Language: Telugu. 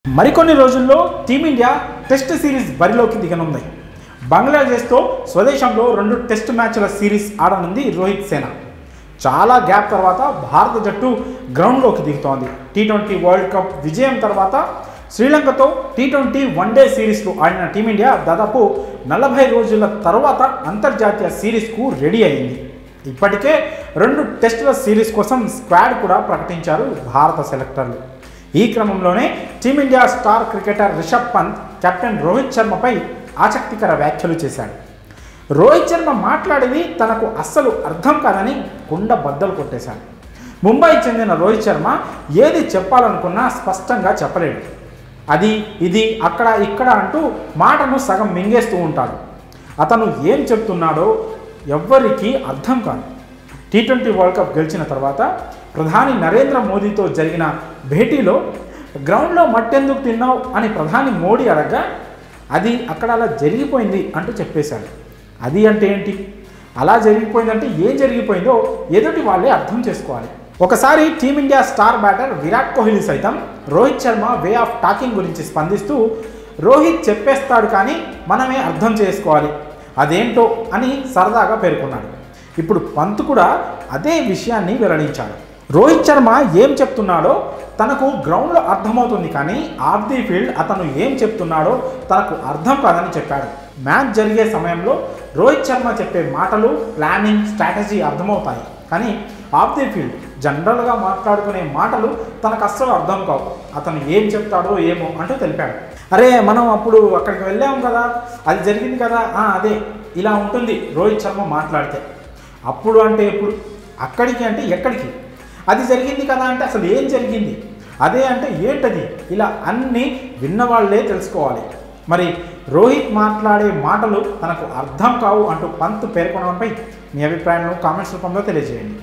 మరికొన్ని రోజుల్లో టీమిండియా టెస్ట్ సిరీస్ బరిలోకి దిగనుంది. బంగ్లాదేశ్తో స్వదేశంలో 2 టెస్ట్ మ్యాచ్ల సిరీస్ ఆడనుంది రోహిత్ సేన. చాలా గ్యాప్ తర్వాత భారత జట్టు గ్రౌండ్లోకి దిగుతోంది. టీ20 వరల్డ్ కప్ విజయం తర్వాత శ్రీలంకతో టీ20 వన్డే సిరీస్లు ఆడిన టీమిండియా దాదాపు 40 రోజుల తర్వాత అంతర్జాతీయ సిరీస్కు రెడీ అయింది. ఇప్పటికే 2 టెస్టుల సిరీస్ కోసం స్క్వాడ్ కూడా ప్రకటించారు భారత సెలెక్టర్లు. ఈ క్రమంలోనే team India star cricketer Rishabh Pant captain Rohit శర్మపై ఆసక్తికర వ్యాఖ్యలు చేశాడు. రోహిత్ శర్మ మాట్లాడేది తనకు అస్సలు అర్థం కాదని కుండ బద్దలు కొట్టేశాడు. ముంబై చెందిన రోహిత్ శర్మ ఏది చెప్పాలనుకున్నా స్పష్టంగా చెప్పలేడు. అది ఇది అక్కడ ఇక్కడ అంటూ మాటను సగం మింగేస్తూ ఉంటాడు. అతను ఏం చెప్తున్నాడో ఎవ్వరికీ అర్థం కాదు. టీ20 వరల్డ్ కప్ గెలిచిన తర్వాత ప్రధాని నరేంద్ర మోదీతో జరిగిన భేటీలో గ్రౌండ్లో మట్టెందుకు తిన్నావు అని ప్రధాని మోడీ అడగగా అది అక్కడ అలా జరిగిపోయింది అంటూ చెప్పేశాడు. అది అంటే ఏంటి? అలా జరిగిపోయిందంటే ఏం జరిగిపోయిందో ఎదుటి వాళ్ళే అర్థం చేసుకోవాలి. ఒకసారి team India star batter Virat Kohli సైతం Rohit Sharma way of talking గురించి స్పందిస్తూ రోహిత్ చెప్పేస్తాడు కానీ మనమే అర్థం చేసుకోవాలి అదేంటో అని సరదాగా పేర్కొన్నాడు. ఇప్పుడు పంత్ కూడా అదే విషయాన్ని వెల్లడించాడు. రోహిత్ శర్మ ఏం చెప్తున్నాడో తనకు గ్రౌండ్లో అర్థమవుతుంది కానీ ఆఫ్ ది ఫీల్డ్ అతను ఏం చెప్తున్నాడో తనకు అర్థం కాదని చెప్పాడు. మ్యాచ్ జరిగే సమయంలో రోహిత్ శర్మ చెప్పే మాటలు, ప్లానింగ్, స్ట్రాటజీ అర్థమవుతాయి కానీ ఆఫ్ ది ఫీల్డ్ జనరల్గా మాట్లాడుకునే మాటలు తనకు అస్సలు అర్థం కావు. అతను ఏం చెప్తాడో ఏమో అంటూ తెలిపాడు. అరే మనం అప్పుడు అక్కడికి వెళ్ళాము కదా, అది జరిగింది కదా, అదే ఇలా ఉంటుంది రోహిత్ శర్మ మాట్లాడితే. అప్పుడు అంటే ఎప్పుడు, అక్కడికి అంటే ఎక్కడికి, అది జరిగింది కదా అంటే అసలు ఏం జరిగింది, అదే అంటే ఏంటది, ఇలా అన్నీ విన్నవాళ్లే తెలుసుకోవాలి. మరి రోహిత్ మాట్లాడే మాటలు తనకు అర్థం కావు అంటూ పంత్ పేర్కొనడంపై మీ అభిప్రాయాలను కామెంట్స్ రూపంలో తెలియజేయండి.